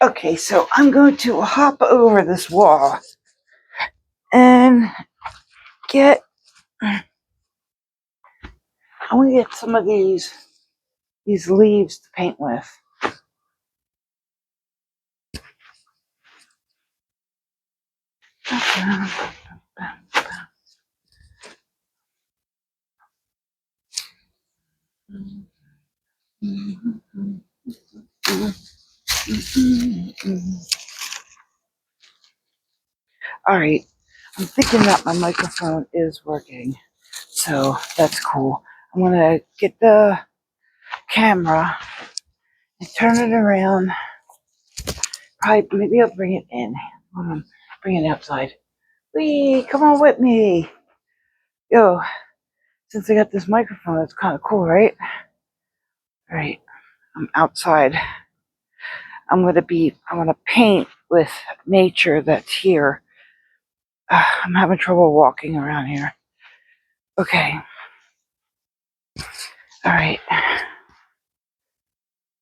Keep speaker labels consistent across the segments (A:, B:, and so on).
A: Okay, so I'm going to hop over this wall and get. I want to get some of these leaves to paint with. All right, I'm thinking that my microphone is working, so that's cool. I'm gonna get the camera and turn it around. Probably, maybe I'll bring it in. Hold on, bring it outside. Wee, come on with me. Yo, since I got this microphone, it's kind of cool, right? All right, I'm outside. I'm gonna paint with nature that's here. I'm having trouble walking around here. Okay. All right.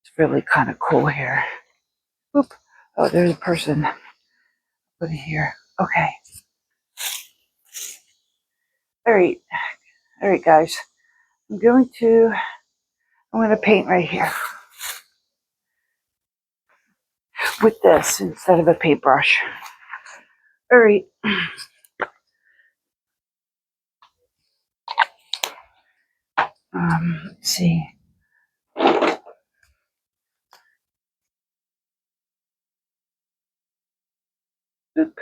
A: It's really kind of cool here. Oop. Oh, there's a person over here. Okay. All right. All right, guys. I'm going to paint right here with this instead of a paintbrush. All right. Let's see. Oop.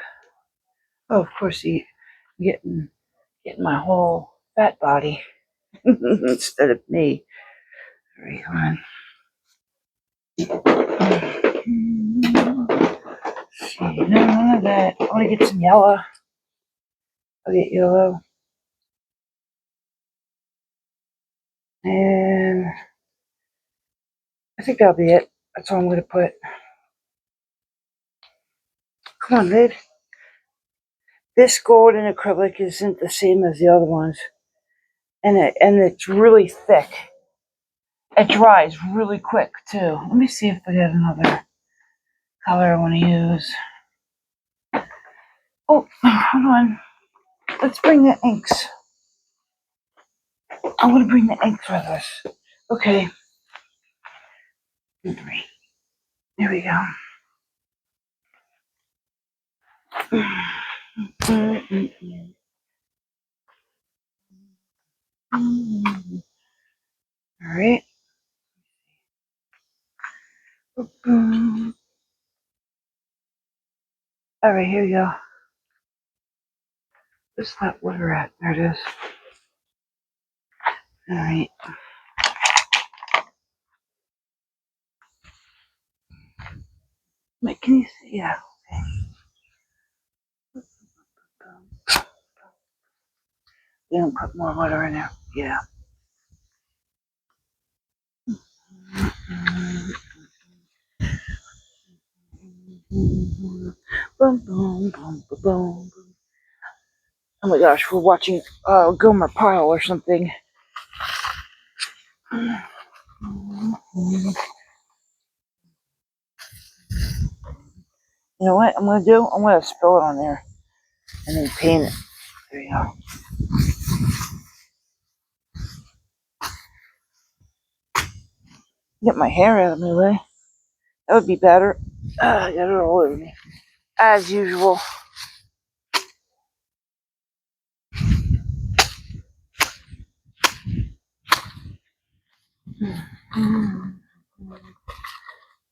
A: Oh, of course, getting my whole fat body instead of me. All right, hold on. See, no, none of that. I want to get some yellow. I'll get yellow. And I think that'll be it. That's all I'm going to put. Come on, lid. This golden acrylic isn't the same as the other ones. And it's really thick. It dries really quick, too. Let me see if I got another color I want to use. Oh, hold on. Let's bring the inks. I want to bring the inks with us. Okay. There we go. All right. All right, here we go. Where's that water at? There it is. All right. Wait, can you see? Yeah. Okay. Then put more water in there. Yeah. Boom, boom, boom, boom, boom. Oh my gosh, we're watching Gomer Pyle or something. You know what I'm gonna do? I'm gonna spill it on there and then paint it. There you go. Get my hair out of my way. That would be better. I got it all over me. As usual.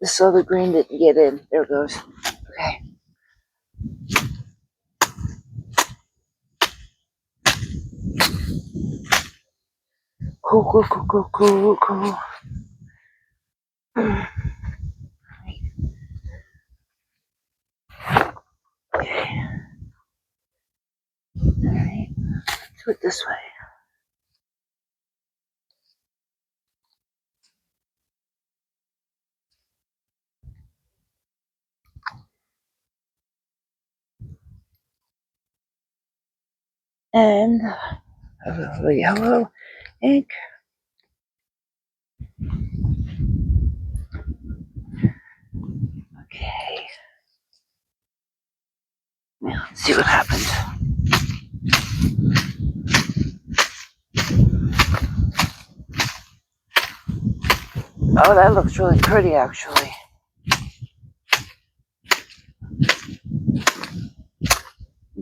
A: This other green didn't get in. There it goes. Okay. Cool. Okay. Alright. Do it this way. And a little yellow ink. Okay. Let's see what happens. Oh, that looks really pretty, actually.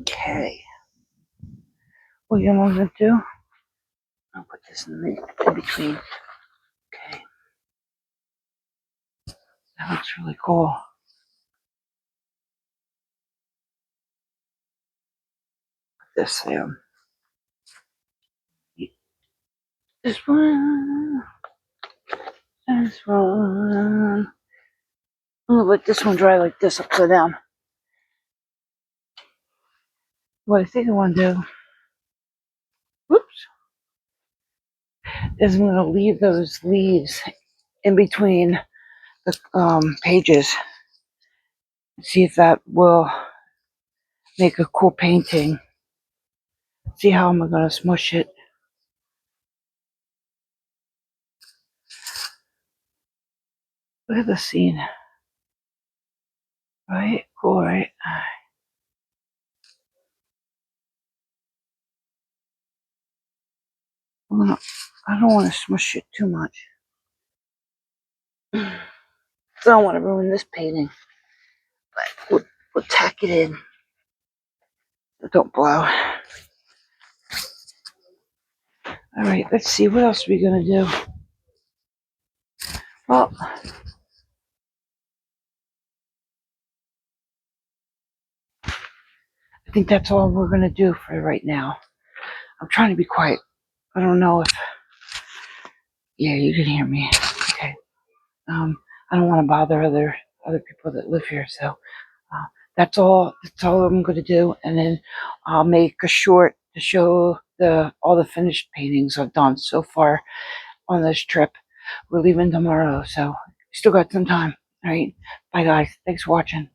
A: Okay. What you know what I'm going to do? I'll put this in between. Okay. That looks really cool. This there. This one. This one. I'm going to let this one dry like this upside down. What I think I want to do, whoops, is I'm going to leave those leaves in between the pages. See if that will make a cool painting. See how I'm going to smush it. Look at the scene. Right? Cool, right? I don't want to smush it too much. So I don't want to ruin this painting. But we'll tack it in. Don't blow. Alright, let's see. What else are we going to do? Well, I think that's all we're going to do for right now. I'm trying to be quiet. I don't know if... Yeah, you can hear me. Okay. I don't want to bother other people that live here, so that's all I'm going to do, and then I'll make a short to show all the finished paintings I've done so far on this trip. We're leaving tomorrow, so still got some time. All right, bye guys, thanks for watching.